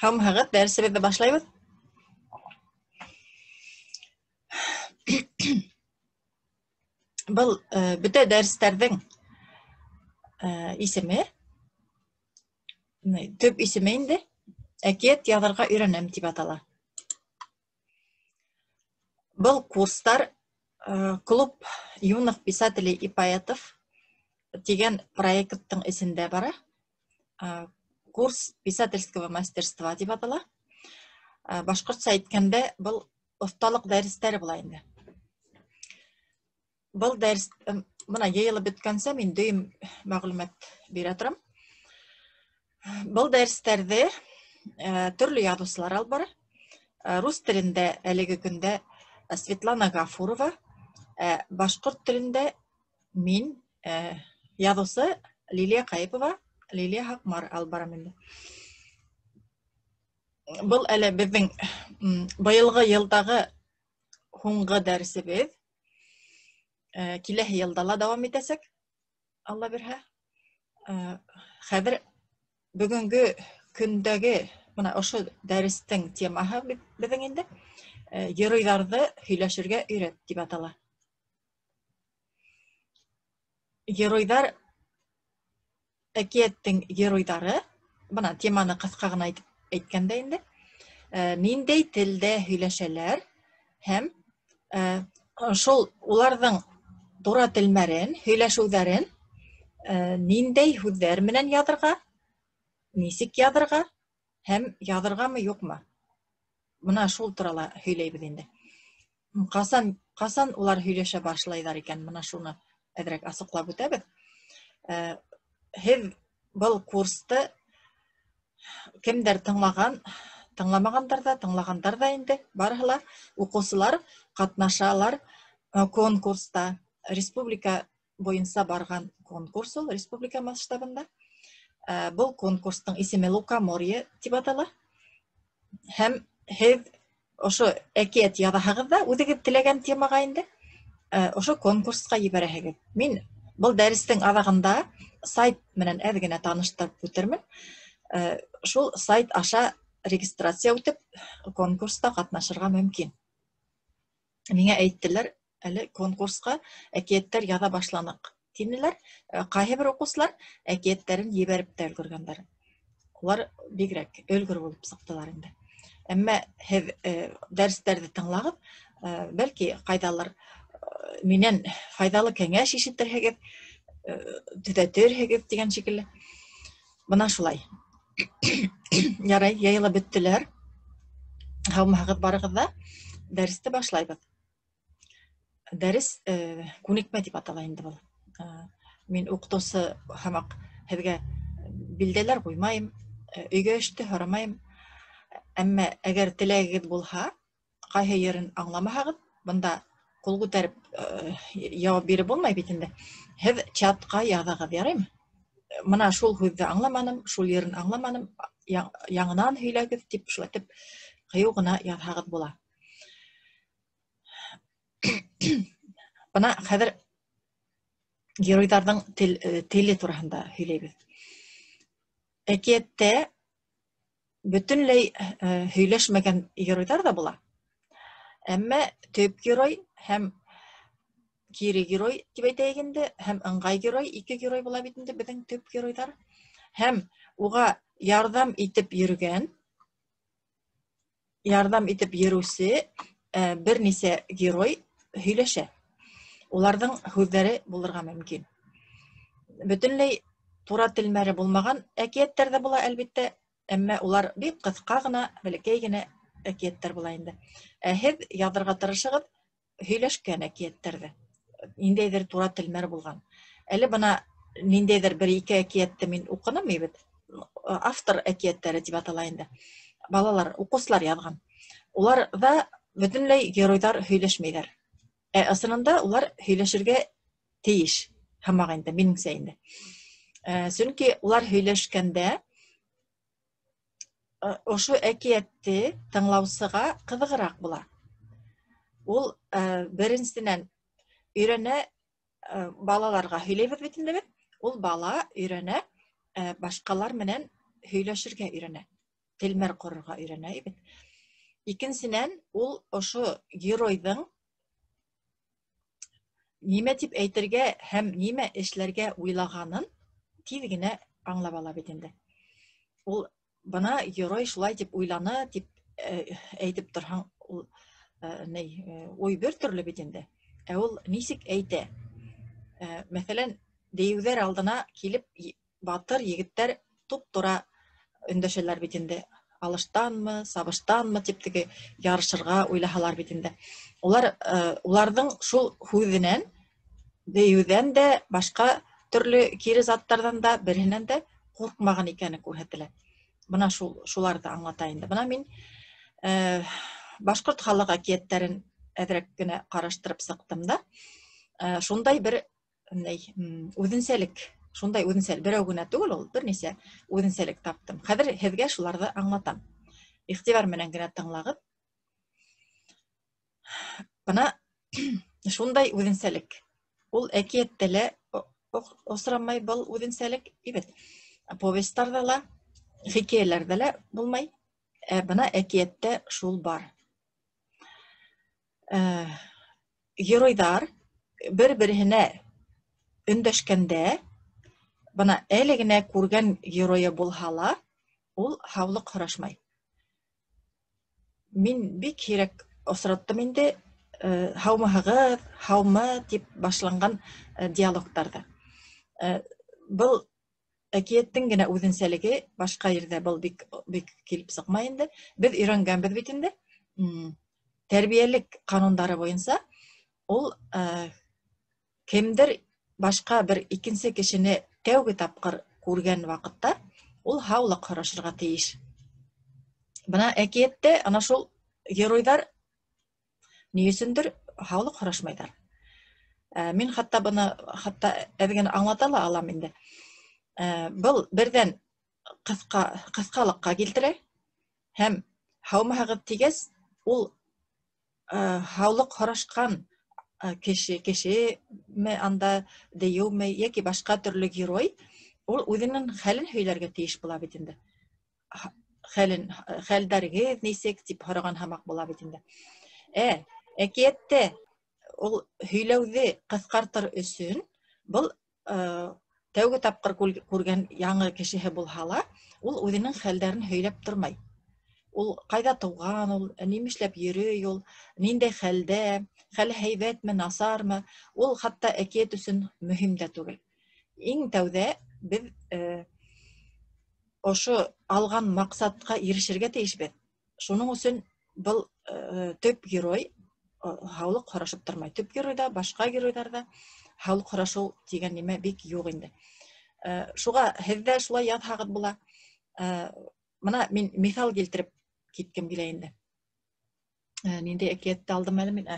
Hamıгыт дәресебезне башлайбыз. Бұл бүтә дәрестердің исеме, төп исеме инде әкият яҙырға өйрәнәм дип атала. Бұл курстар клуб юных писателей и поэтов дигән проекттың исендә бара. Курс писательского мастерства дип атала. Башҡортса әйткәндә, бұл оҫталыҡ дәрестәре була инде. Бұл дәрес, мына йыйылып бөткәнсә, мин дөйөм мәғлүмәт бирә торам. Бұл дәрестәрҙе төрлө яҙыусылар алып бара. Рус телендә әлеге көндә Светлана Гафурова, башҡорт телендә мин, яҙыусы Лилия Ҡайыпова, Лилия Һаҡмар алып барам инде. Бұл әле беҙҙең быйылғы йылдағы һуңғы дәресебеҙ. Киләһе йылда ла дауам итәсәк, Алла бирһә. Хәҙер бөгөнгө көндәге мына ошо дәрестең темаһы беҙҙең инде геройҙарҙы һөйләшергә өйрәт дип атала. Геройҙар, әкиәттең геройҙары, бына теманы ҡыҫҡа ғына әйткәндә инде, ниндәй телдә һөйләшәләр һәм шул уларҙың тура телмәрен, һөйләшеүҙәрен ниндәй һүҙҙәр менән яҙырға, нисек яҙырға һәм яҙырғамы, юҡмы? Бына шул турала һөйләйбеҙ инде. Ҡасан улар һөйләшә башлайҙар икән, бына шуны әҙерәк асыҡлап үтәбеҙ. Һеҙ был курсты кемдәр тыңлаған, тыңлағандар да инде, барыһы ла уҡыусылар ҡатнашалар конкурста. Республика буйынса барған конкурс ул, республика масштабында. Был конкурстың исеме Лукоморье дип атала. Һәм һеҙ ошо әкиәт яҙаһығыҙ да, үҙегеҙ теләгән темаға инде, ошо конкурсҡа ебәрәһегеҙ. Мин был дәрестең аҙағында сайт менән әҙ генә таныштырып үтермен. Шул сайт аша регистрация үтеп, конкурста ҡатнашырға мөмкин. Миңә әйттеләр, әле конкурсҡа әкиәттәр яҙа башланыҡ тинеләр. Ҡайһы бер уҡыусылар әкиәттәрен ебәреп тә өлгөргәндәр. Улар бигерәк өлгөр булып сыҡтылар инде. Әммә һеҙ дәрестәрҙе тыңлағыҙ, бәлки ҡайҙалыр минән файҙалы кәңәш ишетерһегеҙ, төҙәтерһегеҙ тигән шикелле. Бына шулай. Ярай, йыйылып бөттөләр. Һаумыһығыҙ барығыҙ ҙа дәресте башлайбыҙ. Дәрес күнекмә дип атала инде был. Мин уҡытыусы һымаҡ һеҙгә билдәләр ҡуймайым, өйгә эште һорамайым. Әммә әгәр теләгегеҙ булһа, ҡайһы ерен аңламаһағыҙ, бында ҡул күтәреп яуап биреп булмай бит инде. Һеҙ чатҡа яҙығыҙ, яраймы? Мына шул һүҙҙе аңламаным, шул ерен аңламаным, яңынан һөйләгеҙ тип, шулайтып ҡыйыу ғына яҙһағыҙ була. Бына хәҙер геройҙарҙың теле тураһында һөйләйбеҙ. Әкиәттә бөтөнләй һөйләшмәгән геройҙар ҙа була. Әммә төп герой һәм кире герой тип әйтәйек инде, һәм ыңғай герой, ике герой була бит инде беҙҙең төп геройҙар. Һәм уға ярҙам итеп йөрөгән, ярҙам итеп йөрөүсе бер нисә герой һөйләшә. Уларҙың һүҙҙәре булырға мөмкин. Бөтөнләй тура телмәре булмаған әкиәттәр ҙә була, әлбиттә, әммә улар бик ҡыҫҡа ғына, бәләкәй генә әкиәттәр була инде. Һеҙ яҙырға тырышығыҙ һөйләшкән әкиәттәрҙе. Ниндәйҙер тура телмәр булған. Әле бына ниндәйҙер бер-ике әкиәтте мин уҡыным бит. Автор әкиәттәре тип атала инде. Балалар, уҡыусылар яҙған. Уларҙа бөтөнләй геройҙар һөйләшмәйҙәр. Ысынында улар һөйләшергә тейеш, һымаҡ инде, минеңсә инде. Сөнки улар һөйләшкәндә ошо әкиәтте тыңлаусыға ҡыҙығыраҡ була. Ул беренсенән өйрәнә, балаларға һөйләйбеҙ бит инде беҙ. Ул бала өйрәнә, башҡалар менән һөйләшергә өйрәнә. телмәр корырга өйрәнә бит. Икенчедән, ул ошо геройның нимә дип әйтергә һәм нимә эшләргә уйлаганын тиз генә аңлап ала бит инде. Ул бына герой шулай дип уйланы дип әйтеп торһаң, ул ой бер төрле бит инде. Ә ул нисек әйтә? Мәсәлән, Деюҙәр алдына килеп батыр егеттәр туп-тура өндәшәләр бит инде. Алыштанмы, сабыштанмы тип теге ярышырга уйлаһалар бит инде. Уларҙың шул һүҙенән Деюҙән дә, башҡа төрлө кире заттарҙан да береһенән дә ҡурҡмаған икәне күрһәтелә. Бына шуларҙы аңлата инде. Бына мин башҡорт халыҡ әкиәттәрен әҙерәк кенә ҡараштырып сыҡтым да, шундай бер үҙенсәлек, шундай үҙенсәлек, берәү генә түгел ул, бер нисә үҙенсәлек таптым. Хәҙер һеҙгә шуларҙы аңлатам. Иғтибар менән генә тыңлағыҙ. Бына шундай үҙенсәлек. Ул әкиәттә лә осрамай был үҙенсәлек, ибет. Повестарҙа ла, хикәйәләрҙә лә булмай. Бына әкиәттә шул бар. Геройҙар бер-береһенә өндәшкәндә, бына әле генә күргән геройы булһа ла, ул һаулыҡ һорашмай. Мин бик һирәк осраттым инде һаумыһығыҙ, һаумы тип башланған диалогтарҙа. Был әкиәттең генә үҙенсәлеге, башҡа ерҙә был бик килеп сыҡмай инде. Беҙ өйрәнгәнбеҙ бит инде. Тәрбиәлек ҡанундары буйынса, ул кемдер башҡа бер икенсе кешене тәүге тапҡыр күргән ваҡытта, ул һаулыҡ һорашырға тейеш. Бына әкиәттә ана шул геройҙар ни өсөндөр һаулыҡ һорашмайҙар. Мин хатта быны әҙгән аңлата ла алам инде. Был берҙән ҡыҫҡалыҡҡа килтерә, һәм һаумыһығыҙ тигәс, ул һаулыҡ һорашҡан кешеме анда дейеүме, йәки башҡа төрлө герой, ул үҙенең хәлен һөйләргә тейеш була бит инде. Хәлдәрегеҙ нисек тип һораған һымаҡ була бит инде. Әкиәттә ул һөйләүҙе ҡыҫҡартыр өсөн, был тәүге тапҡыр күргән яңы кешеһе булһа ла, ул үҙенең хәлдәрен һөйләп тормай. Ул ҡайҙа тыуған, ул нимешләп йөрөй, ул ниндәй хәлдә, хәле һәйбәтме, насармы, ул хатта әкиәт өсөн мөһим дә түгел. Иң тәүҙә беҙ ошо алған маҡсатҡа ирешергә тейешбеҙ. Шуның өсөн был төп герой һаулыҡ һорашып тормай. Төп геройҙа, башҡа геройҙарҙа һаулыҡ һорашыу тигән нимә бик юҡ инде. Шуға һеҙҙә шулай яҙһағыҙ була. Бына мин миҫал килтереп киткем килә инде. Ниндәй әкиәтте алдым әле мин?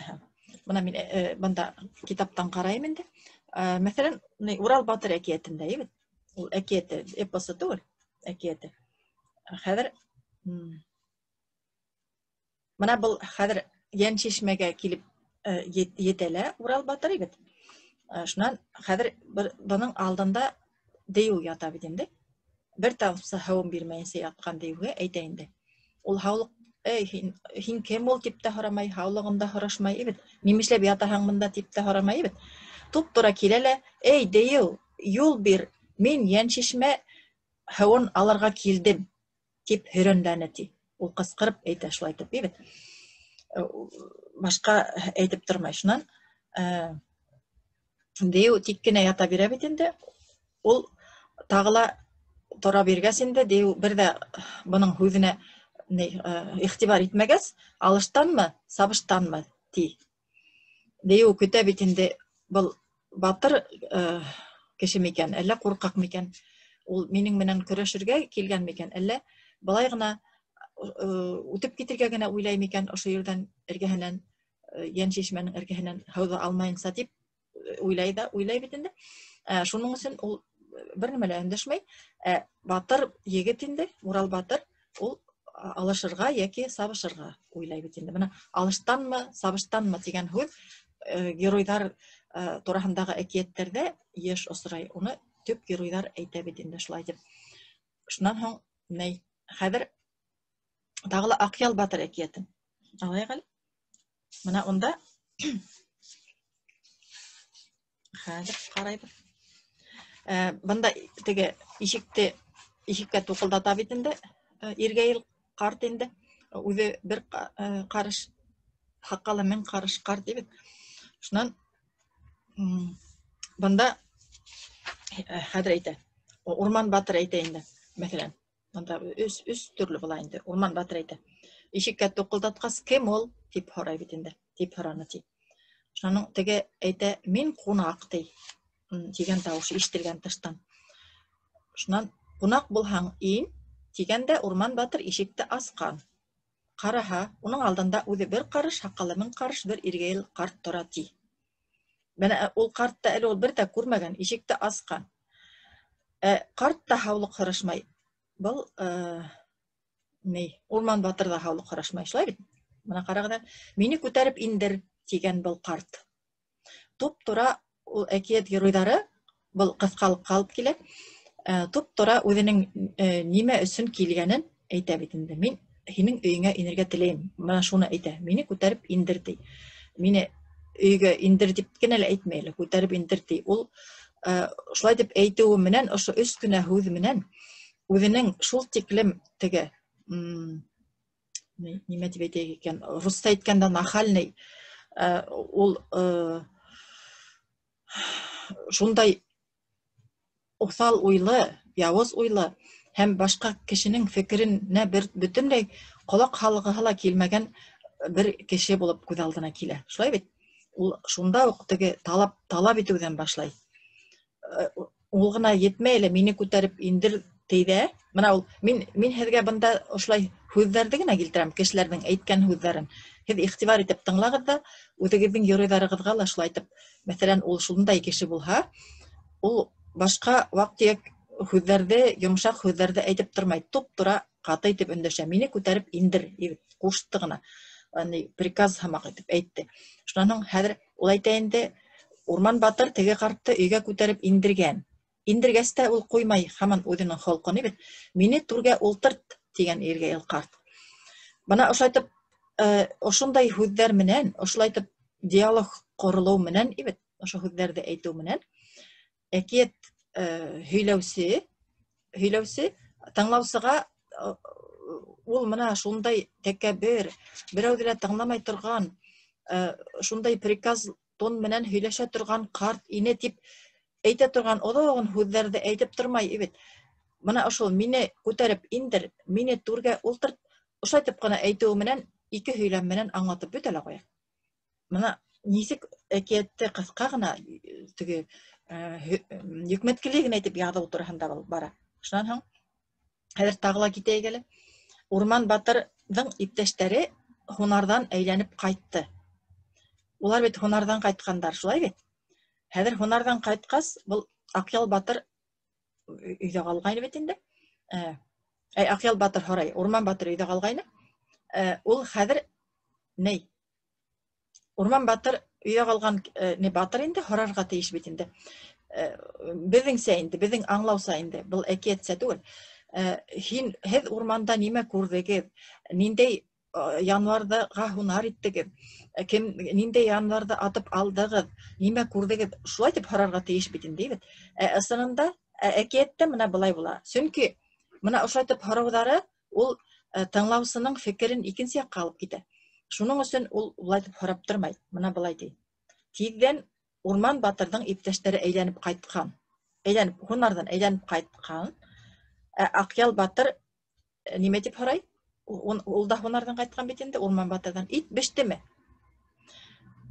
Бына мин бында китаптан ҡарайым инде. Мәҫәлән, Урал батыр әкиәтендә, ул әкиәте, эпосы түгел, әкиәте. Хәҙер бына был хәҙер Йәншишмәгә килеп етәлә Урал батыр, ибет. Шунан хәҙер бының алдында дейеү ята бит инде. Бер тамсы һыуын бирмәйенсә ятҡан дейеүгә әйтә инде. Ул һаулыҡ, һин кем ул тип тә һорамай, һаулығын да һорашмай, ибет. Нимешләп ятаһың бында тип тә һорамай, ибет. Туп-тура килә лә, дейеү, юл бир, мин Йәншишмә һыуын алырға килдем, тип һөрәнләне, ти. Ул ҡысҡырып әйтә шулай итеп, ибет. Башҡа әйтеп тормай. Шунан дейеү тик кенә ята бирә бит инде. Ул тағы ла тора биргәс инде, дейеү бер ҙә бының һүҙенә иғтибар итмәгәс, алыштанмы, сабыштанмы, ти. Дейеү көтә бит инде, был батыр кеше микән, әллә ҡурҡаҡ микән, ул минең менән көрәшергә килгән микән, әллә былай ғына үтеп китергә генә уйлай микән, ошо ерҙән эргәһенән, Йәншишмәнең эргәһенән һыуҙы алмайынса тип уйлай бит инде. Шуның өсөн ул бер нәмә лә өндәшмәй. Батыр егет инде, Урал батыр, ул алышырға йәки сабышырға уйлай бит инде. Бына алыштанмы, сабыштанмы тигән һүҙ геройҙар тураһындағы әкиәттәрҙә йыш осрай. Уны төп геройҙар әйтә бит инде шулай тип. Шунан һуң, хәҙер Тағы ла Ақял батыр әкиятын. Алайық әлі. Мына онда хәзер қарайбыз. Бында теге ишеккә туқылдата бит инде. Иргәйел карт инде. Үзе бер карыш хаккалы мен карыш карт дибит. Шунан бында хәзер әйтә. Урман батыр әйтә инде. Мәсәлән, бында үс төрле була инде. Урман батыр әйтә. Ишеккә туқылдаткас, кем ул? Дип һорай бит инде. Дип һораны ти. Шуның теге әйтә, мин кунак ди. Дигән тавыш ишетелгән тыштан. Шунан кунак булһаң ин дигәндә Урман батыр ишекте ачкан. Караһа, уның алдында үзе бер карыш, хаккалы мен карыш бер иргәйел карт тора ти. Менә ул картта әле ул бер дә күрмәгән, ишекте ачкан. Карт та һаулык сорашмай. Был Урман батыр да һаулык сорашмай, шулай бит. Менә карагыда, мине күтәреп индер дигән был карт. Туп-тура ул әкият геройдары был кыскалып калып килә. Туп-тура үзенең нимә өчен килгәнен әйтә бит инде. Мин һинең өеңә инергә теләйм. Менә шуны әйтә. Мине күтәреп индер ди. Мине өйгә индер дип кенә лә әйтмәйле, күтәреп индер ди. Ул шулай дип әйтүе менән, ошо 3 кенә һүз менән үзенең шул тиклем теге нимә дип әйтә икән, русча әйткәндә нахальный ул шундай усал уйлы, явыз уйлы һәм башка кешенең фикеренә бөтенләй колак халыгы ла килмәгән бер кеше булып күз алдына килә. Шулай бит? Ул шунда ук теге талап итүдән башлай. Ул гына етмәйле, мине күтәреп индер тейдә. Менә ул мин һезгә бында ошлай һүзләрне генә килтерәм, кешеләрнең әйткән һүзләрен. Һез ихтибар итеп тыңлагыз да, үзегезнең геройдарыгызга ла шулай итеп, мәсәлән, ул шундай кеше булһа, ул башка вак-төяк һүзләрне, йомшак һүзләрне әйтеп тормай, туп-тура каты итеп өндәшә. Мине күтәреп индер, кушты гына. Приказ һамак итеп әйтте. Шуннан хәзер ул әйтә инде, Урман батыр теге картты өйгә күтәреп индергән. Индергәс тә ул куймай, һаман үзенең холкын бит. Мине түргә ултырт дигән иргәйел карт. Бана ошайтып, ошондай һүзләр менән, ошлайтып диалог корылуу менән, бит, ошо һүзләрне әйтү менән, әкият һөйләүсе тыңлаусыга ул менә шундай тәкәббер, берәүҙе лә тыңламай торган, шундай приказ тон менән һөйләшә торган карт ине дип әйтә торган оҙон һүҙләрне әйтеп тормай, бит. Менә ошол мине күтәреп индер, мине түргә ултырт, ошайтып кына әйтүе менән, ике һөйләм менән аңлатып бөтә лә куя. Менә нисек әкиятте кыска гына теге йөкмәткелеген әйтеп яҙыу тураһында бара. Шунан һуң хәзер тағы ла китәйек әле. Урман батырҙың иптәштәре һунарҙан әйләнеп ҡайтты. Улар бит һунарҙан ҡайтҡандар, шулай бит? Хәҙер һунарҙан ҡайтҡас, был Аҡял батыр өйҙә ҡалғайны бит инде. Аҡял батыр һорай, Урман батыр өйҙә ҡалғайны. Ул хәҙер Урман батыр өйҙә ҡалған батыр инде һорарға тейеш бит инде. Беҙҙеңсә инде, беҙҙең аңлауса инде, был әкиәтсә түгел. Һеҙ урманда нимә күрҙегеҙ? Ниндәй януарҙа һунар иттегеҙ? Ниндәй януарҙы атып алдығыҙ? Нимә күрҙегеҙ? Шулай тип һорарға тейеш бит инде. Ысынында әкиәттә менә былай була. Сөнки менә ошайтып һорауҙары ул тыңлаусының фекерен икенсе яҡҡа алып китә. Шуның өсөн ул улай тип һорап тормай. Менә былай ти. Тиҙҙән Урман батырҙың иптәштәре әйләнеп ҡайтҡан. Һунарҙан әйләнеп ҡайтҡан. Аҡял батыр нимә тип һорай? Ул да һунарҙан ҡайтҡан бит инде, Урман батырҙан. Ит бештеме?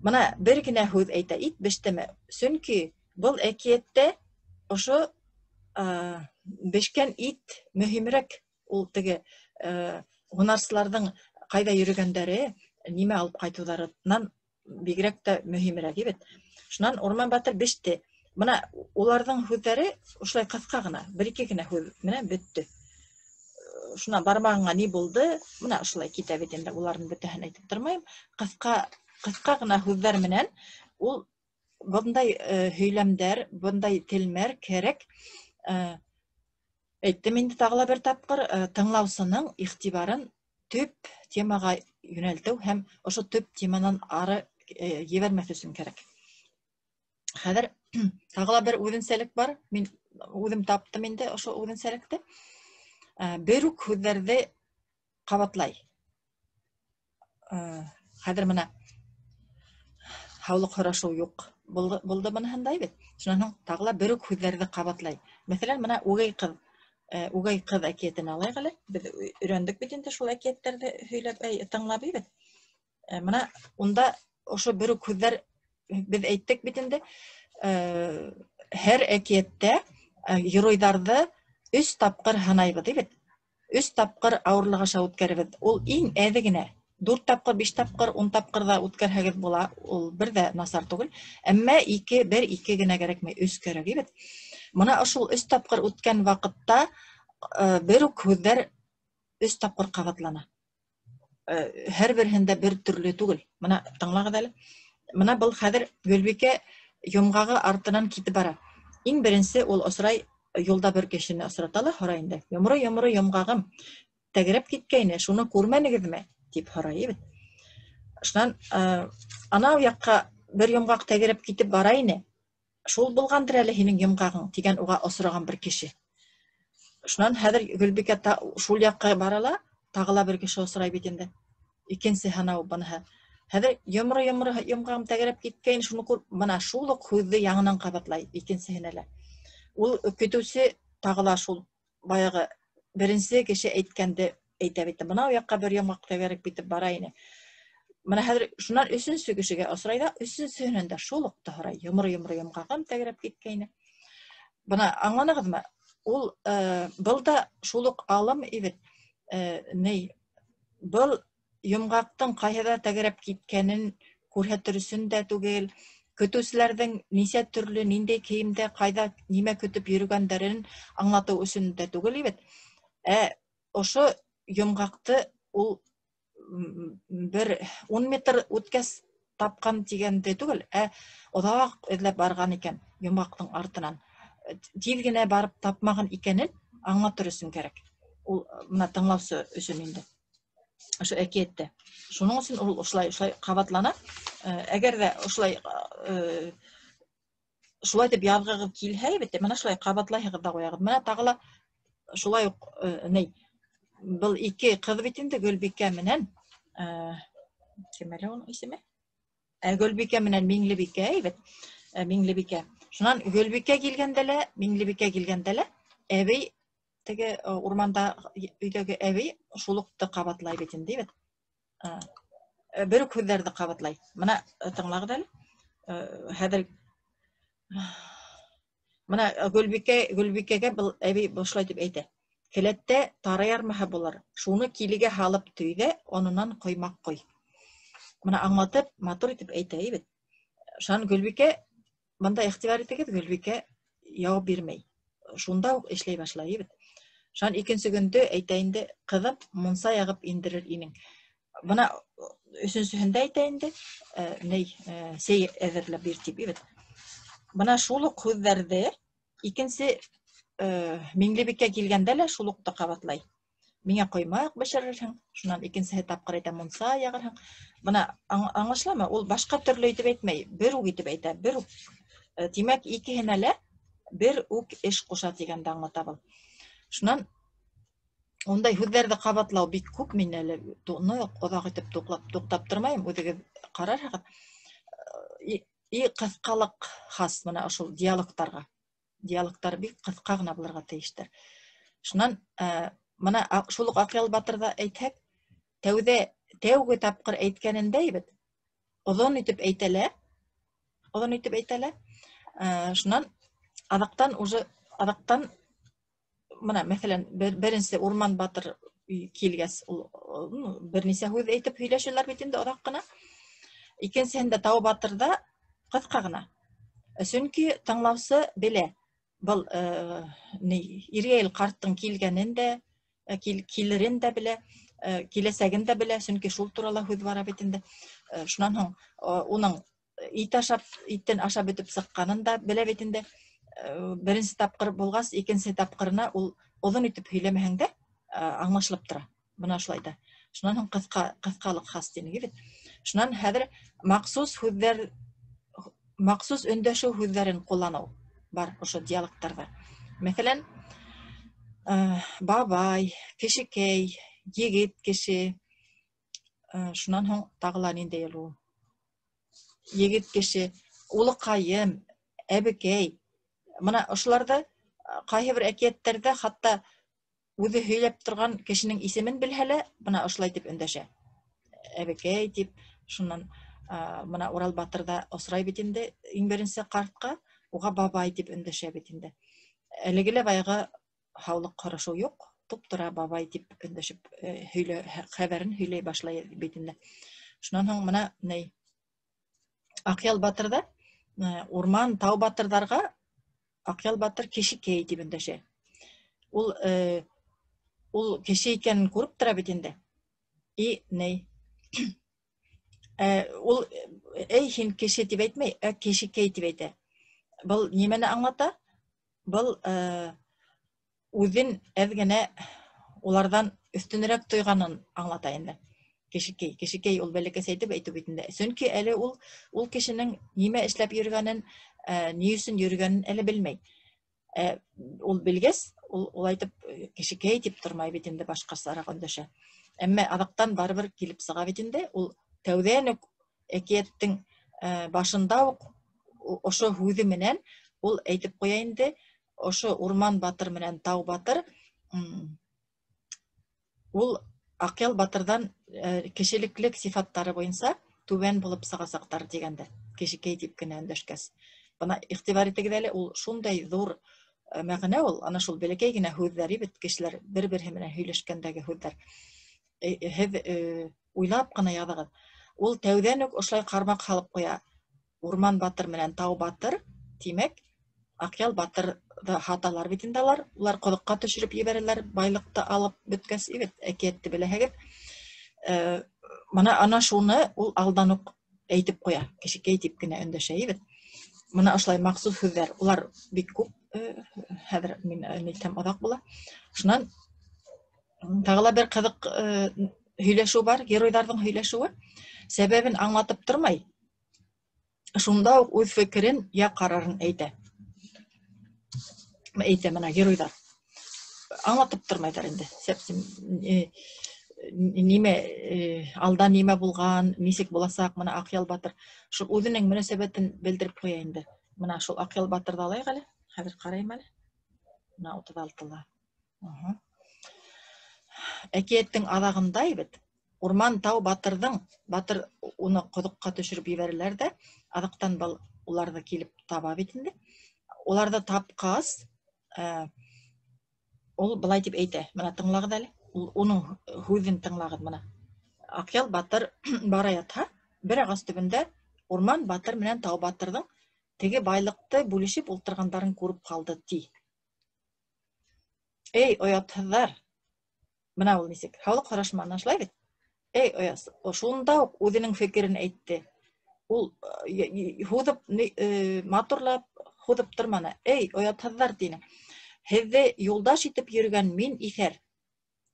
Менә бер генә һүҙ әйтә, ит бештеме? Сөнки был әкиәттә ошо бешкән ит мөһимерәк. Ул теге һунарсыларҙың ҡайҙа йөрөгәндәре, нимә алып ҡайтыуҙарынан бигерәк тә мөһимерәк бит. Шунан Урман батыр беште. Менә уларҙың һүҙҙәре ошолай ҡыҫҡа ғына, бер-ике генә һүҙ менән бөттө. Шунан бармағыңа ни булды? Менә ошолай китә бит инде. Уларҙың бөтәһен әйтеп тормайым. Ҡыҫҡа ғына һүҙҙәр менән ул бындай һөйләмдәр, бындай телмәр кәрәк. Әйттем инде тағы ла бер тапҡыр, тыңлаусының иғтибарын төп темаға йөнәлтеү һәм ошо төп теманан ары ебәрмәҫ өсөн кәрәк. Хәҙер тағы ла бер үҙенсәлек бар. Мин үҙем таптым инде ошо үҙенсәлекте. Бер үк һүҙҙәрҙе ҡабатлай. Хәҙер мына һаулыҡ һорашыу юҡ. Булды быныһында бит. Шунан һуң тағы ла бер үк һүҙҙәрҙе ҡабатлай. Мәҫәлән, мына үгәй ҡыҙ әкиәтен алайыҡ әле. Беҙ өйрәндек бит инде шул әкиәттәрҙе һөйләп, тыңлап бит. Мына унда ошо бер үк һүҙҙәр беҙ әйттек бит инде. Һәр әкиәттә геройҙарҙы 3 тапҡыр һынайбыҙ бит. 3 тапҡыр ауырлыҡ аша үткәребеҙ. Ул иң әҙе генә. 4 тапҡыр, 5 тапҡыр, 10 тапҡыр ҙа үткәрһәгеҙ була. Ул бер ҙә насар түгел. Әммә 1-2 генә кәрәкмәй, 3 кәрәк бит. Мына ошол 3 тапҡыр үткән ваҡытта бер үк һүҙҙәр 3 тапҡыр ҡабатлана. Һәр береһендә бер төрлө түгел. Мына тыңлағыҙ әле. Мына был хәҙер Гөлбикә йомғағы артынан китеп бара. Иң беренсе ул осрай, юлда бер кешене осрата ла һорай инде. Йомро йомғағым, тәгәрәп киткәйне, шуны күрмәнегеҙме? Тип һорай бит. Шунан анау яҡҡа бер йомғаҡ тәгәрәп китеп бара ине. Шул булғандыр әле һинең йомғағың, тигән уға осраған бер кеше. Шунан хәҙер Гөлбикә шул яҡҡа бара ла, тағы ла бер кеше осрай бит инде. Икенсе һанау быныһы. Хәҙер йомро йомғағым тәгәрәп киткәйне, шуны күр. Бына шул уҡ һүҙҙе яңынан ҡабатлай, икенсеһенә лә. Ул көтөүсе тағы ла шул баяғы беренсе кеше әйткәнде әйтә бит. Бына яҡҡа бер йомғаҡ тәгәрәп китеп бара ине. Мына хәҙер шунан өсөнсө кешегә осрай ҙа, өсөнсөһөнән дә шул уҡты һорай. Йомро йомғағым тәгәрәп киткәйне. Бына аңланығыҙмы? Ул был да шул уҡ алым бит. Был йомғаҡтың ҡайһыҙа тәгәрәп киткәнен күрһәтер өсөн дә түгел, көтөүселәрҙең нисә төрлө, ниндәй кейемдә, ҡайҙа нимә көтөп йөрөгәндәрен аңлатыу өсөн дә түгел бит. Ошо йомғаҡты ул бер 10 метр үткәс тапҡан тигәнде түгел, оҙаҡ эҙләп барған икән йомғаҡтың артынан. Тиҙ генә барып тапмаған икәнен аңлатыр өсөн кәрәк. Ул мына тыңлаусы өсөн инде. Ошо әкиәттә. Шуның өсөн ул ошолай ҡабатлана. Әгәр ҙә шулай дип яҙғығыҙ килһә, бит, мына шулай ҡабатлайһығыҙ да ҡуяғыҙ. Мына тағы ла шулай уҡ был 2 ҡыҙ бит инде, Гөлбикә менән кем әле уның исеме? Гөлбикә менән Миңлебикә, бит. Миңлебикә. Шунан Гөлбикә килгәндә лә, әбей, теге урманда өйҙәге әбей шулыҡты ҡабатлай бит инде, бит. Бер үк һүҙҙәрҙе ҡабатлай. Мына тыңлағыҙ әле. Хәҙер мына Гөлбикәгә был әбей бушлай тип әйтә. Келәттә тары ярмаһы булыр. Шуны килегә һалып төйҙә, ононан ҡоймаҡ ҡой. Мына аңлатып, матур итеп әйтә, бит. Шунан Гөлбикә, бында иғтибар итегеҙ, Гөлбикә яуап бирмәй. Шунда уҡ эшләй башлай, бит. Шунан икенсе көндө әйтә инде, ҡыҙым, мунса яғып индерер инең. Бына өсөнсөһөндә әйтә инде, сәй әҙерләп бир тип, бит. Бына шул уҡ һүҙҙәрҙе икенсе Миңлебикә килгәндә лә шул уҡты ҡабатлай. Миңә ҡоймаҡ бешерерһең, шунан икенсеһе тапҡыр әйтә, мунса яғырһың. Бына аңлашыламы? Ул башҡа төрлө итеп әйтмәй, бер үк итеп әйтә, бер үк. Тимәк, икеһенә лә бер үк эш ҡуша тигәнде аңлата был. Шунан ундай һүҙҙәрҙе ҡабатлау бик күп, мин әле оҙаҡ итеп туҡтап тормайым, үҙегеҙ ҡарарһығыҙ. Ҡыҫҡалыҡ хас мына ошол диалогтарға. Диалогтар бик ҡыҫҡа ғына булырға тейештер. Шунан мына шул уҡ Аҡъял батырҙа әйтһәк, тәүге тапҡыр әйткәнендә, бит, оҙон итеп әйтәлә. Шунан аҙаҡтан мына, мәҫәлән, беренсе Урман батыр килгәс, бер нисә һүҙ әйтеп һөйләшәләр бит инде оҙаҡ ҡына. Икенсеһендә Тау батырҙа ҡыҫҡа ғына. Сөнки тыңлаусы белә. Был Иргәйел ҡарттың килгәнен дә, килерен дә белә, киләсәген дә белә, сөнки шул турала һүҙ бара бит инде. Шунан һуң уның иттен ашап бөтөп сыҡҡанын да белә бит инде. Беренсе тапҡыр булғас, икенсе тапҡырына ул оҙон итеп һөйләмәһәң дә аңлашылып тора. Бына шулай да. Шунан һуң кыскалык хас динеге бит. Шунан хәзер махсус һүҙҙәр, махсус өндәшеү һүҙҙәрен ҡулланыу бар ошо диалекттарҙа. Мәҫәлән, бабай, кешекәй, егет кеше, шунан һуң тағыла ниндәй ул? Егет кеше, улыҡайым, әбекәй. Мына ошоларҙы ҡайһы бер әкиәттәрҙә хатта үҙе һөйләп торған кешенең исемен белһә лә, бына ошолай тип өндәшә. Әбекәй тип, шунан мына Урал Батырҙа осрай бит инде иң беренсе ҡартҡа, уға бабай тип өндәшә бит инде. Әлеге лә баяғы һаулыҡ һорашыу юҡ, туп-тура бабай тип өндәшеп хәбәрен һөйләй башлай бит инде. Шунан һуң мына Аҡъял Батырҙа урман, тау батырҙарға Аҡъял Батыр кешекәй тип өндәшә. Ул кеше икәнен күреп тора бит инде. И ул һин кеше тип әйтмәй, кешекәй тип әйтә. Был нимәне аңлата? Был үҙен әҙ генә уларҙан өҫтөнөрәк тойғанын аңлата инде. Кешекәй ул бәләкәс әйтеп әйтү бит инде. Сөнки әле ул кешенең нимә эшләп йөргәнен, ни өсөн йөргәнен әле белмәй. Ул белгәс, ул әйтеп кешекәй тип тормай бит инде, башҡасараҡ өндәшә. Әммә аҙаҡтан барыбер килеп сыға бит инде. Ул тәүҙән үк әкиәттең башында ук ошо һүҙе менән ул әйтеп ҡуя инде. Ошо Урман Батыр менән Тау Батыр ул Аҡъял Батырҙан кешелеклек сифаттары буйынса түбән булып сығасаҡтар дигәнде. Кешекәй тип кенә өндәшкәс. Бына иғтибар итегеҙ әле, ул шундай ҙур мәғәнә ул, ана шул бәләкәй генә һүҙҙәр бит, кешеләр бер-береһе менән һөйләшкәндәге һүҙҙәр. Һеҙ уйлап ҡына яҙығыҙ. Ул тәүҙән үк ошолай ҡармаҡ һалып ҡуя. Урман Батыр менән Тау Батыр, тимәк, Аҡъял Батырҙы һаталар бит инде алар. Улар ҡоҙоҡҡа төшөрөп ебәрәләр, байлыҡты алып бөткәс, әкиәтте беләһегеҙ. Мына ана шуны ул алдан уҡ әйтеп ҡуя. Кешекәй тип кенә өндәшә бит. Мына ошолай махсус һүҙҙәр. Улар бик күп. Хәҙер мин әйтһәм аҙаҡ була. Шунан тағы ла бер ҡыҙыҡ һөйләшеү бар, геройҙарҙың һөйләшеүе. Сәбәбен аңлатып тормай. Шунда уҡ үҙ фекерен я ҡарарын әйтә. Әйтә мына геройҙар. Аңлатып тормайҙар инде. Нимә, алда нимә булған, нисек буласаҡ, мына Аҡъял Батыр. Шул үҙенең мөнәсәбәтен белдереп ҡуя инде. Мына шул Аҡъял Батырҙы алайыҡ әле. Хәҙер ҡарайым әле. Мына 36-ла. Әкиәттең аҙағында бит Урман Тау Батырҙың, Батыр уны ҡоҙоҡҡа төшөрөп ебәрәләр дә, аҙаҡтан уларҙы килеп таба бит инде. Уларҙы тапҡас, ул былай тип әйтә. Мына тыңлағыҙ әле. Уның һүҙен тыңлағыҙ мына. Аҡъял Батыр бара ятһа, бер ағас төбөндә Урман Батыр менән Тау Батырҙың теге байлыҡты бүлешеп ултырғандарын күреп ҡалды, ти. Эй, оятһыҙҙар! Бына ул нисек. Һаулыҡ һорашманы, шулай бит. Эй, ояс, шунда уҡ үҙенең фекерен әйтте. Ул һуҙып, матурлап һуҙып торманы. Эй, оятһыҙҙар, тине. Һеҙҙе юлдаш итеп йөрөгән мин иҫәр.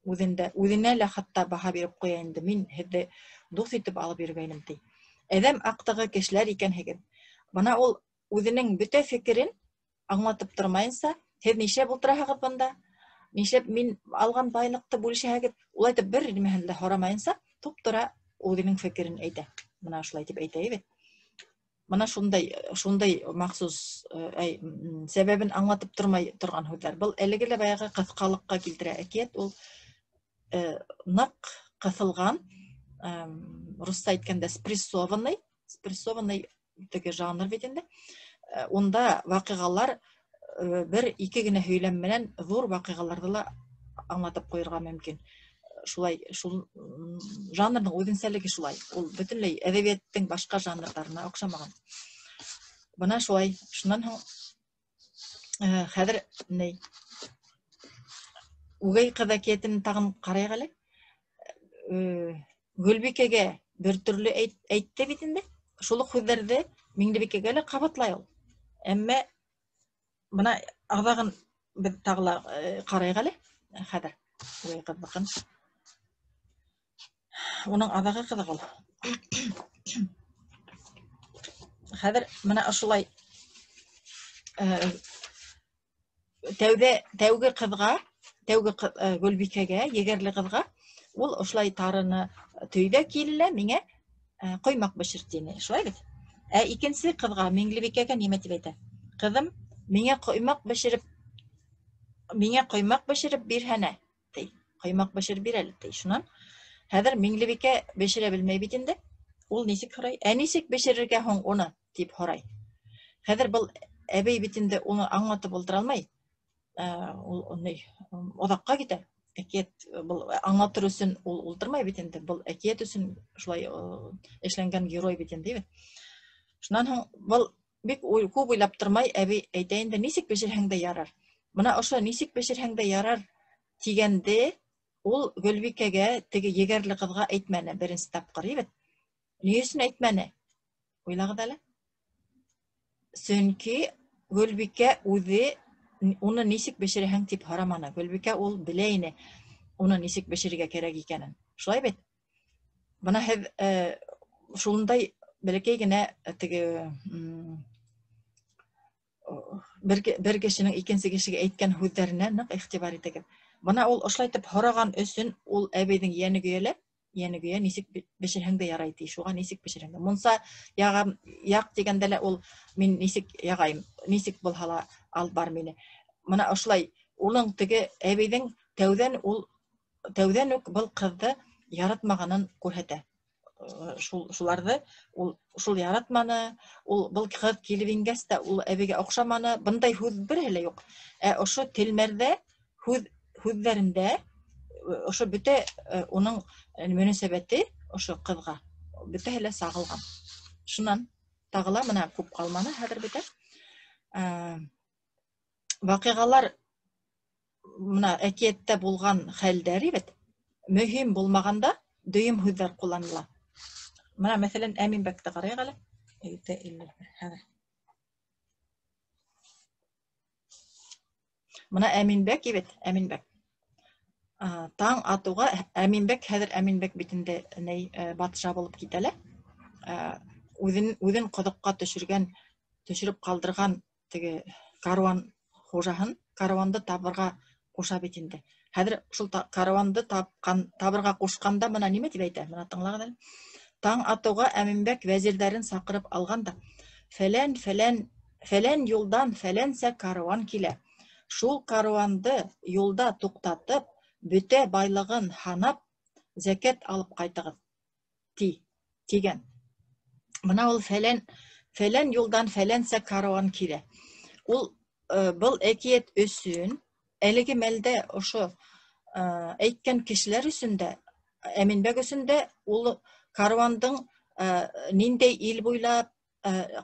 Үҙенә лә хатта баһа биреп ҡуя инде. Мин һеҙҙе дуҫ итеп алып йөрөгәйнем, ти. Әҙәм аҡтығы кешеләр икәнһегеҙ. Бына ул үҙенең бөтә фекерен аңлатып тормайынса, һеҙ нишләп ултыраһығыҙ бында? Нишләп мин алған байлыҡты бүлешәһегеҙ? Ул әйтеп бер нимәһен дә һорамайынса, туп-тура үҙенең фекерен әйтә. Мына шулай тип әйтә бит. Мына шундай махсус сәбәбен аңлатып тормай торған һүҙҙәр. Был әлеге лә баяғы ҡыҫҡалыҡҡа килтерә. Әкиәт ул ныҡ ҡыҫылған, русса әйткәндә спрессованный теге жанр бит инде. Унда ваҡиғалар бер-ике генә һөйләм менән ҙур ваҡиғаларҙы ла аңлатып ҡуйырға мөмкин. Шулай, шул жанрның үҙенсәлеге шулай. Ул бөтөнләй әҙәбиәттең башҡа жанрҙарына оҡшамаған. Бына шулай. Шунан һуң хәҙер үгәй ҡыҙ әкиәтен тағын ҡарайыҡ әле. Гөлбикәгә бер төрлө әйтте бит инде. Шул уҡ һүҙҙәрҙе Миңлебикәгә лә ҡабатлай ул. Әммә бына аҙағын беҙ тағы ла ҡарайыҡ әле. Хәҙер үгәй ҡыҙҙыҡын. Уның аҙағы ҡыҙыҡ ул. Хәҙер мына ошолай тәүге ҡыҙға, Гөлбикәгә, егәрле ҡыҙға, ул ошолай тарыны төйҙә килелә миңә ҡоймаҡ бешер тине. Шулай бит? Ә икенсе ҡыҙға, Миңлебикәгә нимә тип әйтә? Ҡыҙым, миңә ҡоймаҡ бешереп бирһәнә, ти. Ҡоймаҡ бешереп бир әле, ти. Шунан хәҙер Миңлебикә бешерә белмәй бит инде. Ул нисек һорай? Ә нисек бешерергә һуң уны? Тип һорай. Хәҙер был әбей бит инде уны аңлатып ултыра алмай. Ул оҙаҡҡа китә. Әкиәт был аңлатыр өсөн ул ултырмай бит инде. Был әкиәт өсөн шулай эшләнгән герой бит инде. Шунан һуң был бик күп уйлап тормай әбей әйтә инде, нисек бешерһәң дә ярар. Мына ошо нисек бешерһәң дә ярар тигәнде ул Гөлбикәгә, теге егәрле ҡыҙға әйтмәне беренсе тапҡыр, бит. Ни өсөн әйтмәне? Уйлағыҙ әле. Сөнки Гөлбикә үҙе уны нисек бешерәһең тип һораманы. Гөлбикә ул белә ине уны нисек бешерергә кәрәк икәнен. Шулай бит? Бына һеҙ шундай бәләкәй генә теге бер кешенең икенсе кешегә әйткән һүҙҙәренә ныҡ иғтибар итегеҙ. Бына ул ошлайтып һораған өсөн ул әбейҙең йәне көйәлә. Йәне көйә, нисек бешерһәң дә ярай ти. Шуға нисек бешерһәң дә. Мунса яҡ тигәндә лә ул мин нисек яғайым, нисек булһа ла алып бар мине. Мына ошолай улың теге әбейҙең тәүҙән үк был ҡыҙҙы яратмағанын күрһәтә. Шуларҙы ул шул яратманы, ул был ҡыҙ килеп ингәс тә ул әбейгә оҡшаманы. Бындай һүҙ береһе лә юҡ. Ә ошо телмәрҙә, һүҙҙәрендә ошо бөтә уның мөнәсәбәте ошо ҡыҙға бөтәһе лә сағылған. Шунан тағы ла мына күп ҡалманы хәҙер бөтә. Ваҡиғалар мына әкиәттә булған хәлдәр бит мөһим булмағанда дөйөм һүҙҙәр ҡулланыла. Мына мәҫәлән Әминбәкте ҡарайыҡ әле. Мына Әминбәк бит, Әминбәк. Таң атыуға Әминбәк, хәҙер Әминбәк битендә батша булып китәлә. Үҙен ҡоҙоҡҡа төшөрөп ҡалдырған теге каруан хужаһын каруанды табырға ҡуша бит инде. Хәҙер шул каруанды табырға ҡушҡанда мына нимә тип әйтә? Мына тыңлағыҙ әле. Таң атыуға Әминбәк вәзирҙәрен саҡырып алғанда, фәлән юлдан фәләнсә каруан килә. Шул каруанды юлда туҡтатып, бөтә байлығын һанап, зәкәт алып ҡайтығыҙ, тигән. Бына ул фәлән юлдан фәләнсә каруан килә. Ул был әкиәт өсөн, әлеге мәлдә ошо әйткән кешеләр өсөн дә, Әминбәк өсөн дә, ул каруандың ниндәй ил буйлап,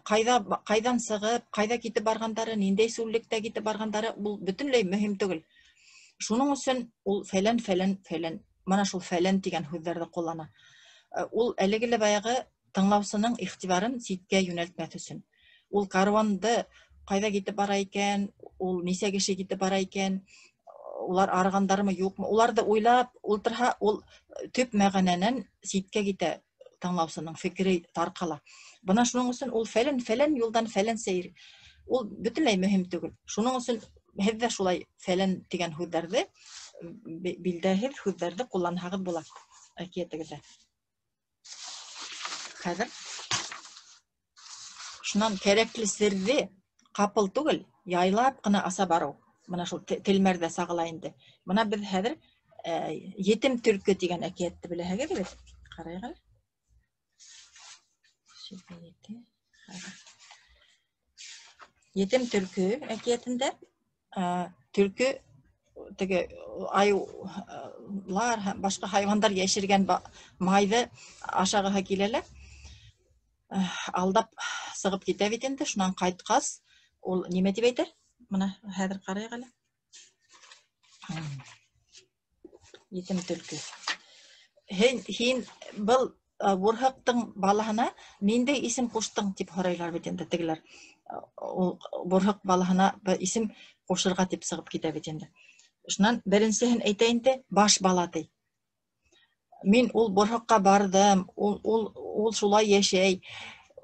ҡайҙан сығып, ҡайҙа китеп барғандары, ниндәй сүллектә китеп барғандары, ул бөтөнләй мөһим түгел. Шуның өсөн ул фәлән, мана шул фәлән тигән һүҙҙәрҙе ҡуллана. Ул әлеге баяғы тыңлаусының иғтибарын ситкә йүнәлтмәҫ өсөн. Ул каруанды ҡайҙа китеп бара икән, ул нисә кеше китеп бара икән, улар арығандармы, юҡмы, уларҙы уйлап ултырһа, ул төп мәғәнәнән ситкә китә тыңлаусының фекере тарҡала. Бына шуның өсөн ул фәлән юлдан фәлән сәйер. Ул бөтөнләй мөһим түгел. Шуның өсөн һеҙ ҙә шулай фәлән тигән һүҙҙәрҙе, билдәһеҙ һүҙҙәрҙе ҡулланһағыҙ була әкиәтегеҙҙә. Хәҙер шунан кәрәкле серҙе ҡапыл түгел, яйлап ҡына аса барыу. Бына шул телмәрҙә сағыла инде. Бына беҙ хәҙер Етем төлкө тигән әкиәтте беләһегеҙ бит? Ҡарайыҡ әле. Етем төлкө әкиәтендә төлкө теге айыулар, башҡа хайуандар йәшергән майҙы ашағыһы килә лә, алдап сығып китә бит инде. Шунан ҡайтҡас, ул нимә тип әйтер? Мына хәҙер ҡарайыҡ әле. Етем төлкө. Һин был бурһыҡтың балаһына ниндәй исем ҡуштың тип һорайлар бит инде тегеләр. Бурһыҡ балаһына исем ҡушырға тип сығып китә бит инде. Шунан беренсеһен әйтә инде, баш бала ти. Мин ул борһоҡҡа бардым, ул шулай йәшәй,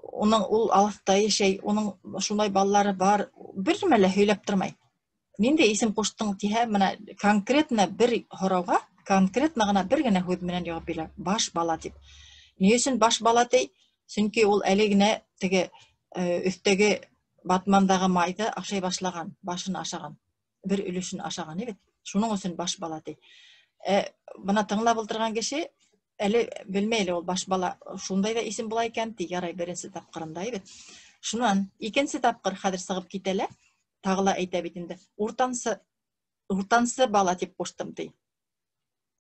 ул алыҫта йәшәй, уның шулай балалары бар, бер нәмә лә һөйләп тормай. Ниндәй исем ҡуштың тиһә, менә конкретно бер һорауға конкретно ғына бер генә һүҙ менән яуап бирә. Баш бала тип. Ни өсөн баш бала ти? Сөнки ул әле генә теге өҫтәге батмандағы майды ашай башлаған, башын ашаған, бер өлөшөн ашаған, бит. Шуның өсөн баш бала ти. Бына тыңлап ултырған кеше әле белмәй ул баш бала шундай да исем була икән ти, ярай беренсе тапҡырында, бит. Шунан икенсе тапҡыр хәҙер сығып китәлә, тағы ла әйтә бит инде. Уртансы бала тип ҡуштым ти.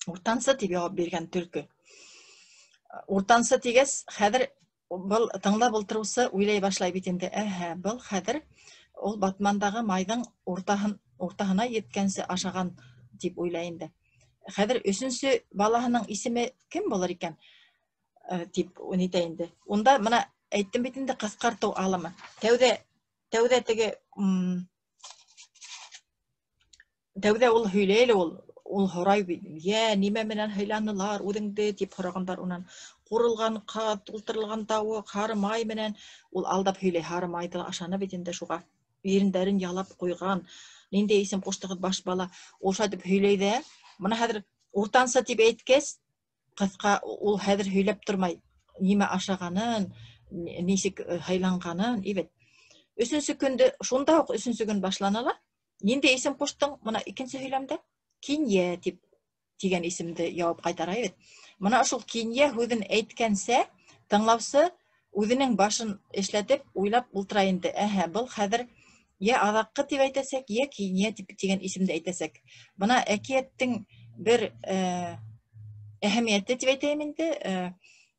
Уртансы тип яуап биргән төлкө. Уртансы тигәс, хәҙер был тыңлап ултырыусы уйлай башлай бит инде. Был хәҙер ул батмандағы майҙың уртаһына еткәнсе ашаған тип уйлай инде. Хәҙер өсөнсө балаһының исеме кем булыр икән? Тип нитә инде. Унда мына әйттем бит инде ҡыҫҡартыу алымы. Тәүҙә теге тәүҙә ул һөйләй лә ул һорай бит. Нимә менән һыйланылар үҙеңде тип һорағандар унан. Ҡурылған ҡаҙ, тултырылған тауыҡ, һары май менән ул алдап һөйләй. Һары майҙы ашаны бит инде шуға. Ирендәрен ялап ҡуйған. Ниндәй исем ҡуштығыҙ баш бала? Ул шайтып һөйләй ҙә. Бына хәҙер уртансы тип әйткәс, ҡыҫҡа ул хәҙер һөйләп тормай. Нимә ашағанын, нисек һыйланғанын, ибет. Өсөнсө көндө, шунда уҡ өсөнсө көн башлана ла. Ниндәй исем ҡуштың? Бына икенсе һөйләмдә Кинйә тип тигән исемде яуап ҡайтара, ибет. Бына шул Кинйә һүҙен әйткәнсә, тыңлаусы үҙенең башын эшләтеп, уйлап ултыра инде. Был хәҙер йә аҙаҡҡы тип әйтәсәк, йә Кинйә тигән исемде әйтәсәк. Бына әкиәттең бер әһәмиәте тип әйтәйем инде.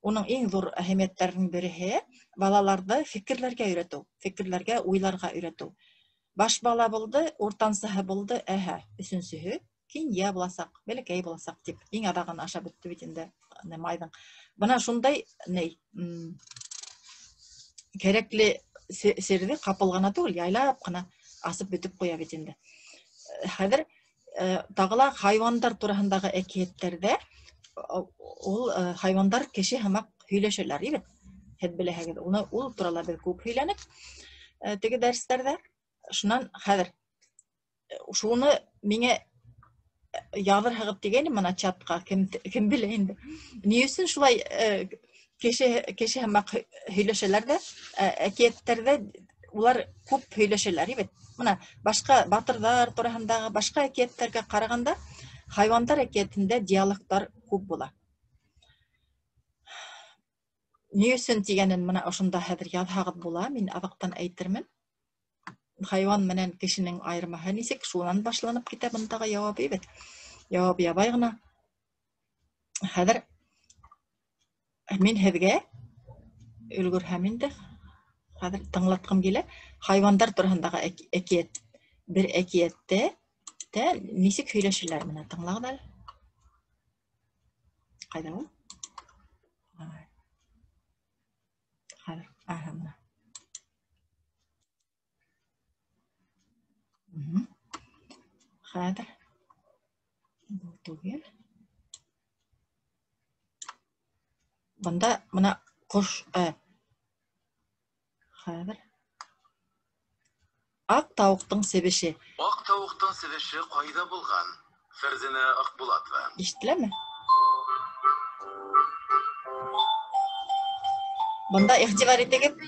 Уның иң ҙур әһәмиәттәренең береһе балаларҙы фекерләргә өйрәтеү, фекерләргә, уйларға өйрәтеү. Баш бала булды, уртансыһы булды, өсөнсөһө Кинйә буласаҡ, бәләкәй буласаҡ тип. Иң аҙағын ашап бөттө бит инде майҙың. Бына шундай кәрәкле серҙе ҡапыл ғына түгел, яйлап ҡына асып бөтөп ҡуя бит инде. Хәҙер тағы ла хайвандар тураһындағы әкиәттәрҙә ул хайвандар кеше һымаҡ һөйләшәләр, ибет. Һеҙ беләһегеҙ, ул турала беҙ күп һөйләнек теге дәрестәрҙә. Шунан хәҙер шуны миңә яҙырһығыҙ тигәйнем мына чатҡа, кем белә инде. Ни өсөн шулай кеше һымаҡ һөйләшәләр ҙә, әкиәттәрҙә улар күп һөйләшәләр, ибет. Мына башҡа батырҙар тураһындағы башҡа әкиәттәргә ҡарағанда, хайвандар әкиәтендә диалогтар күп була. Ни өсөн тигәнен мына ошонда хәҙер яҙһағыҙ була, мин аҙаҡтан әйтермен. Хайван менән кешенең айырмаһы нисек, шунан башланып китә бындағы яуап, ибет. Яуап ябай ғына. Хәҙер мин һеҙгә өлгөрһәм инде, хәҙер тыңлатҡым килә. Хайвандар тураһындағы әкиәт, бер әкиәттә нисек һөйләшәләр, менә тыңлағыҙ әле. Ҡайҙа ул? Хәҙер, мына. Хәҙер был түгел. Бында мына ҡош, хәҙер аҡ тауыҡтың себеше. Аҡ тауыҡтың себеше ҡайҙа булған? Фәрзәнә Аҡбулатова. Ишетеләме? Бында иғтибар итегеҙ.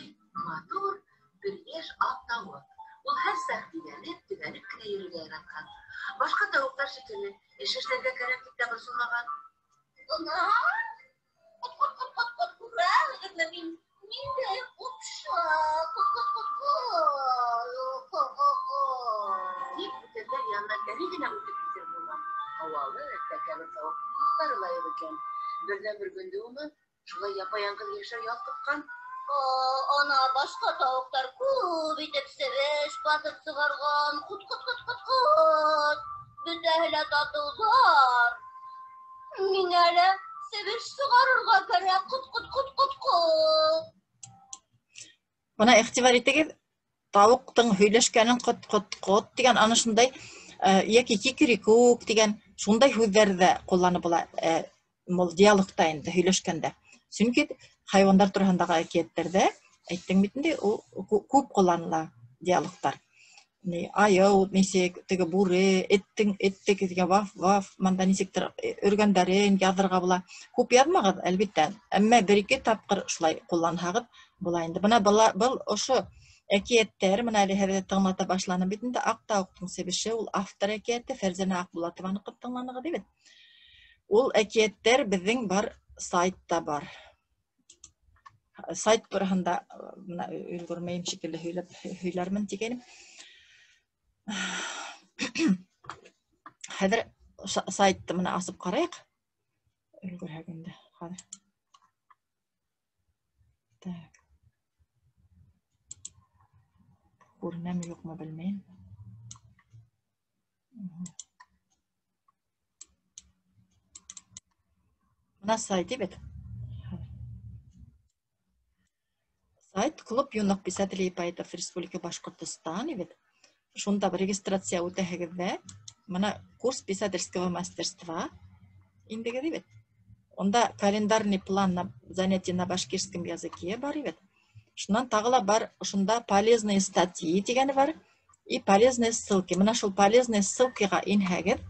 Матур бер йәш аҡ тауыҡ. Ул һәр саҡ төҙәнеп кенә йөрөргә яратҡан. Башҡа тауыҡтар шикелле эш эшләргә кәрәк дип тә борсолмаған. Ниндәй ҡупшаҡ! Тик үтәлдәр янына кәре генә үтеп китер булған. Һауалы, тәкәбер тауыҡ дуҫтары ла юҡ икән. Берҙән-бер көндө уны шулай япа-яңғыҙ йәшәү ялҡытҡан. Ана башҡа тауыҡтар күп итеп себеш баҫып сығарған. Ҡот-ҡот-ҡот-ҡот-ҡот. Бөтәһе лә татыуҙар. Миңә лә себеш сығарырға кәрәк. Ҡот-ҡот-ҡот-ҡот-ҡот. Бына иғтибар итегеҙ. Тауыҡтың һөйләшкәнен ҡот-ҡот-ҡот тигән, аны шундай, йәки кикерикүк тигән, шундай һүҙҙәрҙә ҡулланып була. диалогта инде һөйләшкәндә. Чөнки хайвандар турында әкияттердә әйттең бит инде, ул күп кулланыла диалогтар. Аяу, нисек, теге бүре, эттеге ваф, манда нисектер өргәндәрен яҙырға була. Күп яҙмағыҙ, әлбиттә. Әммә бер-ике тапҡыр шулай ҡулланһағыҙ була инде. Бына был ошо әкиәттәр, менә әле һеҙҙе тыңлата башланы бит инде, Аҡ тауыҡтың себеше, ул автор әкиәте, Фәрзәнә Аҡбулатованыҡы тыңланығыҙ бит. Ул әкиәттәр беҙҙең бар сайтта бар. Сайт тураһында өлгөрмәйем шикелле һөйләрмен тигәйнем. Хәҙер сайтты мына асып ҡарайыҡ. Өлгөрһәк инде. Так. Күренәме юҡмы белмәйем. Мына сайт бит. Сайт клуб юнлыҡ писателей и поэтов Республики Башҡортостан бит. Шунда регистрация үтәһегеҙҙә, мына курс писательского мастерства индегеҙ бит. Онда календарный план на занятие на башкирском языке бар бит. Шунан тағы бар, шунда полезные статьи дигәне бар и полезные ссылки. Мына шул полезные ссылкиға инһәгеҙ,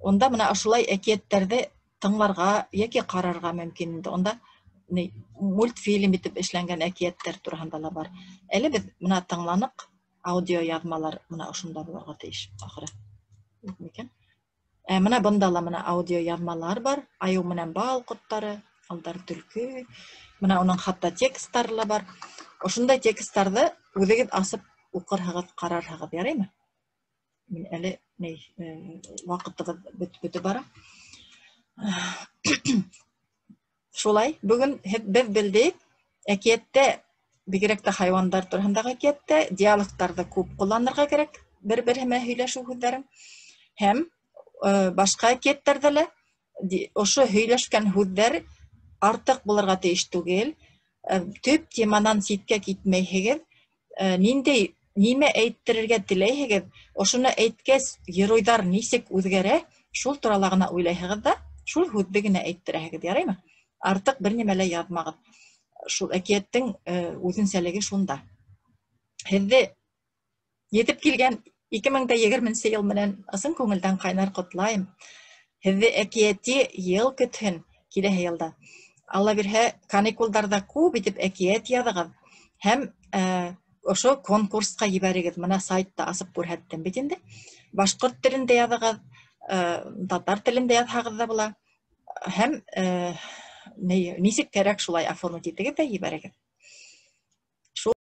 онда мына ошолай әкиәттәрҙе тыңларға яки ҡарарға мөмкин инде. Онда мультфильм итеп эшләнгән әкиәттәр тураһында ла бар. Әле беҙ мына тыңланыҡ, аудио яҙмалар мына ошонда булырға тейеш, ахыры. Мына бында ла мына аудио яҙмалар бар. Айыу менән бал ҡоттары, алдар төлкө. Мына уның хатта тексттары ла бар. Ошондай тексттарҙы үҙегеҙ асып уҡырһығыҙ, ҡарарһығыҙ, яраймы? Мин әле ваҡытығыҙ бөтө бара. Шулай, бөгөн беҙ белдек, әкиәттә, бигерәк тә хайвандар тураһындағы әкиәттә, диалогтарҙы күп ҡулланырға кәрәк, бер-береһенә һөйләшеү һүҙҙәрен. Һәм башҡа әкиәттәрҙә лә ошо һөйләшкән һүҙҙәр артыҡ булырға тейеш түгел. Төп теманан ситкә китмәйһегеҙ. Нимә әйттерергә теләйһегеҙ, ошоно әйткәс, геройҙар нисек үҙгәрә, шул турала ғына уйлайһығыҙ да, шул һүҙҙе генә әйттерәһегеҙ, яраймы? Артыҡ бер нимә лә яҙмағыҙ. Шул әкиәттең үҙенсәлеге шунда. Һеҙҙе етеп килгән 2020 йыл менән ысын күңелдән ҡайнар ҡотлайым. Һеҙҙе әкиәти йыл көтһөн киләһе йылда. Алла бирһә, каникулдарҙа күп итеп әкиәт яҙығыҙ. Һәм ошо конкурсҡа ебәрегеҙ. Мына сайтта асып күрһәттем бит инде. Башҡорт телендә яҙығыҙ, татар телендә яҙһағыҙ да була. Һәм нисек кәрәк шулай оформить итегеҙ ҙә ебәрегеҙ.